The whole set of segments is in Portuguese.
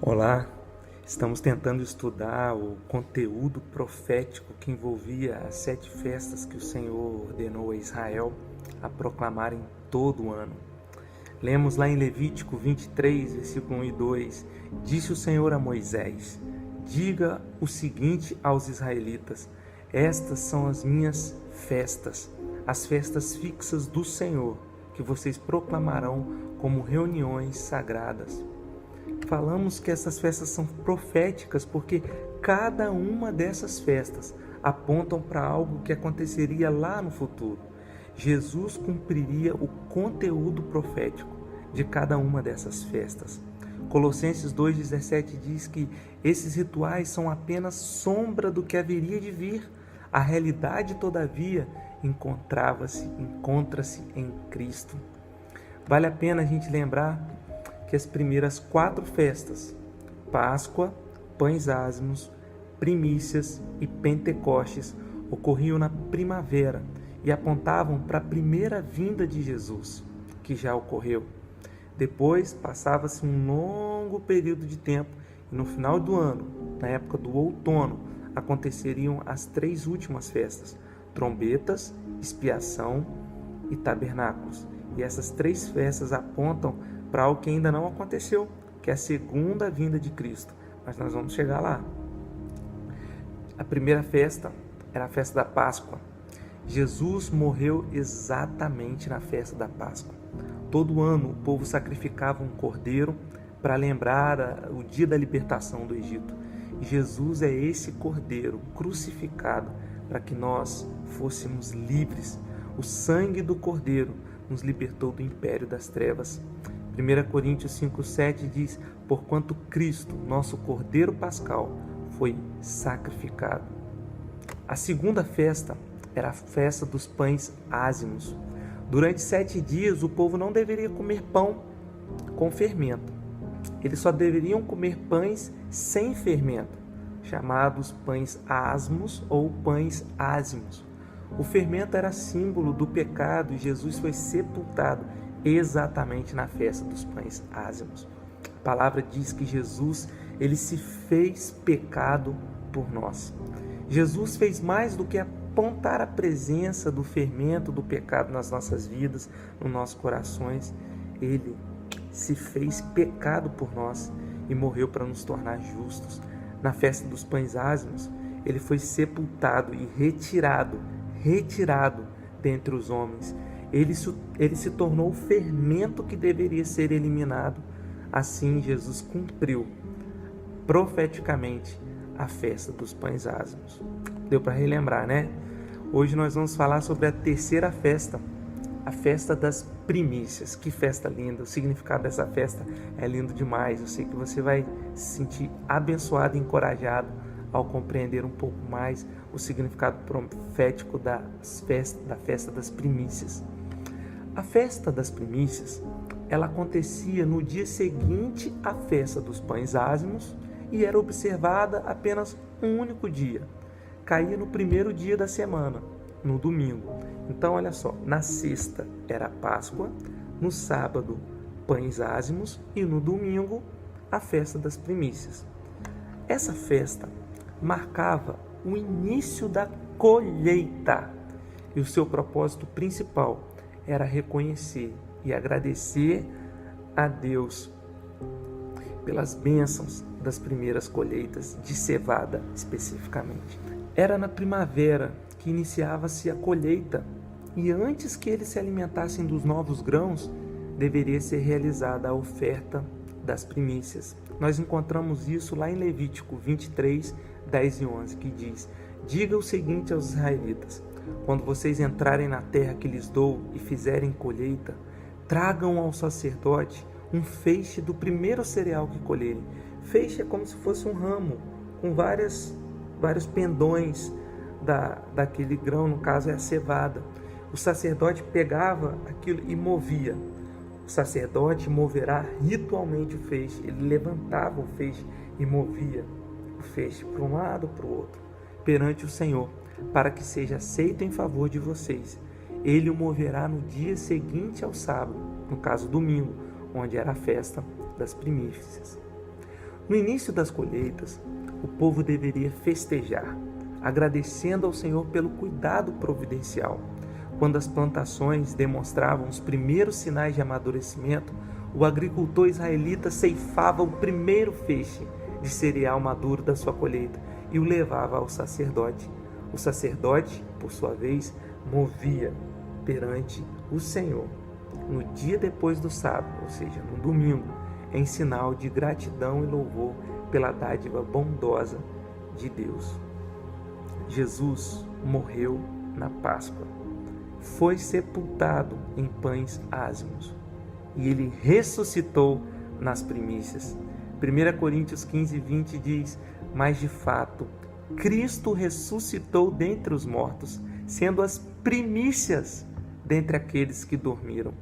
Olá, estamos tentando estudar o conteúdo profético que envolvia as 7 festas que o Senhor ordenou a Israel a proclamarem todo o ano. Lemos lá em Levítico 23, versículo 1 e 2, disse o Senhor a Moisés: diga o seguinte aos israelitas: estas são as minhas festas, as festas fixas do Senhor, que vocês proclamarão como reuniões sagradas. Falamos que essas festas são proféticas porque cada uma dessas festas apontam para algo que aconteceria lá no futuro. Jesus cumpriria o conteúdo profético de cada uma dessas festas. Colossenses 2,17 diz que esses rituais são apenas sombra do que haveria de vir. A realidade, todavia, encontra-se em Cristo. Vale a pena a gente lembrar que as primeiras 4 festas, Páscoa, Pães Ázimos, Primícias e Pentecostes, ocorriam na primavera e apontavam para a primeira vinda de Jesus, que já ocorreu. Depois passava-se um longo período de tempo e no final do ano, na época do outono, aconteceriam as 3 últimas festas, trombetas, expiação e tabernáculos. E essas 3 festas apontam para algo que ainda não aconteceu, que é a segunda vinda de Cristo. Mas nós vamos chegar lá. A primeira festa era a festa da Páscoa. Jesus morreu exatamente na festa da Páscoa. Todo ano o povo sacrificava um cordeiro para lembrar o dia da libertação do Egito. E Jesus é esse cordeiro crucificado para que nós fôssemos livres. O sangue do cordeiro nos libertou do império das trevas. 1 Coríntios 5,7 diz: porquanto Cristo, nosso Cordeiro Pascal, foi sacrificado. A segunda festa era a festa dos pães ázimos. Durante 7 dias o povo não deveria comer pão com fermento. Eles só deveriam comer pães sem fermento, chamados pães asmos ou pães ázimos. O fermento era símbolo do pecado e Jesus foi sepultado exatamente na festa dos pães ázimos. A palavra diz que Jesus, ele se fez pecado por nós. Jesus fez mais do que apontar a presença do fermento do pecado nas nossas vidas, nos nossos corações. Ele se fez pecado por nós e morreu para nos tornar justos. Na festa dos pães ázimos, ele foi sepultado e retirado dentre os homens. Ele se tornou o fermento que deveria ser eliminado. Assim, Jesus cumpriu profeticamente a festa dos pães ázimos. Deu para relembrar, né? Hoje nós vamos falar sobre a terceira festa, a festa das primícias. Que festa linda! O significado dessa festa é lindo demais. Eu sei que você vai se sentir abençoado e encorajado ao compreender um pouco mais o significado profético da festa das primícias. A festa das primícias, ela acontecia no dia seguinte à festa dos pães ázimos e era observada apenas um único dia. Caía no primeiro dia da semana, no domingo. Então, olha só, na sexta era a Páscoa, no sábado, pães ázimos e no domingo, a festa das primícias. Essa festa marcava o início da colheita e o seu propósito principal era reconhecer e agradecer a Deus pelas bênçãos das primeiras colheitas de cevada especificamente. Era na primavera que iniciava-se a colheita e antes que eles se alimentassem dos novos grãos, deveria ser realizada a oferta das primícias. Nós encontramos isso lá em Levítico 23, 10 e 11, que diz: diga o seguinte aos israelitas: quando vocês entrarem na terra que lhes dou e fizerem colheita, tragam ao sacerdote um feixe do primeiro cereal que colherem. Feixe é como se fosse um ramo, com vários pendões daquele grão, no caso é a cevada. O sacerdote pegava aquilo e movia. O sacerdote moverá ritualmente o feixe. Ele levantava o feixe e movia o feixe para um lado para o outro, perante o Senhor, para que seja aceito em favor de vocês. Ele o moverá no dia seguinte ao sábado, no caso domingo, onde era a festa das primícias. No início das colheitas, o povo deveria festejar, agradecendo ao Senhor pelo cuidado providencial. Quando as plantações demonstravam os primeiros sinais de amadurecimento, o agricultor israelita ceifava o primeiro feixe de cereal maduro da sua colheita e o levava ao sacerdote. O sacerdote, por sua vez, movia perante o Senhor no dia depois do sábado, ou seja, no domingo, em sinal de gratidão e louvor pela dádiva bondosa de Deus. Jesus morreu na Páscoa, foi sepultado em pães ázimos e ele ressuscitou nas primícias. 1 Coríntios 15:20 diz: mas de fato, Cristo ressuscitou dentre os mortos, sendo as primícias dentre aqueles que dormiram.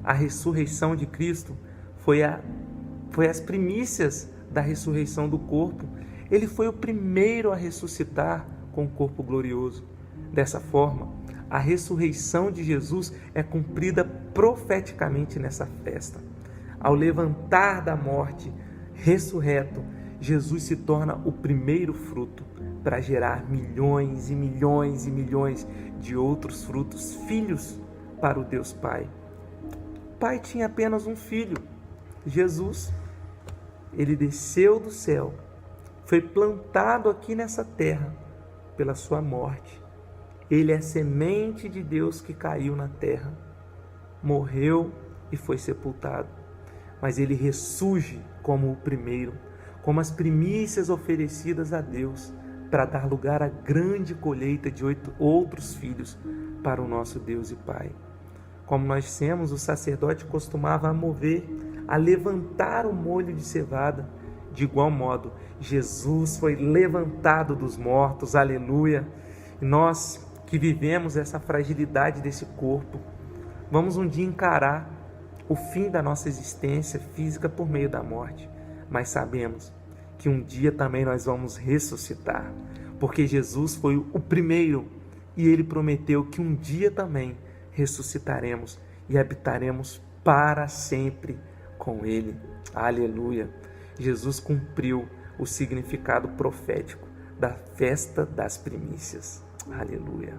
A ressurreição de Cristo foi as primícias da ressurreição do corpo. Ele foi o primeiro a ressuscitar com o corpo glorioso. Dessa forma, a ressurreição de Jesus é cumprida profeticamente nessa festa. Ao levantar da morte, ressurreto, Jesus se torna o primeiro fruto para gerar milhões e milhões e milhões de outros frutos, filhos para o Deus Pai. O Pai tinha apenas um filho, Jesus. Ele desceu do céu, foi plantado aqui nessa terra pela sua morte. Ele é a semente de Deus que caiu na terra, morreu e foi sepultado. Mas ele ressurge como o primeiro, como as primícias oferecidas a Deus, para dar lugar à grande colheita de 8 outros filhos para o nosso Deus e Pai. Como nós dissemos, o sacerdote costumava a levantar o molho de cevada. De igual modo, Jesus foi levantado dos mortos, aleluia. E nós que vivemos essa fragilidade desse corpo, vamos um dia encarar o fim da nossa existência física por meio da morte, mas sabemos que um dia também nós vamos ressuscitar, porque Jesus foi o primeiro e ele prometeu que um dia também ressuscitaremos e habitaremos para sempre com ele. Aleluia! Jesus cumpriu o significado profético da festa das primícias. Aleluia!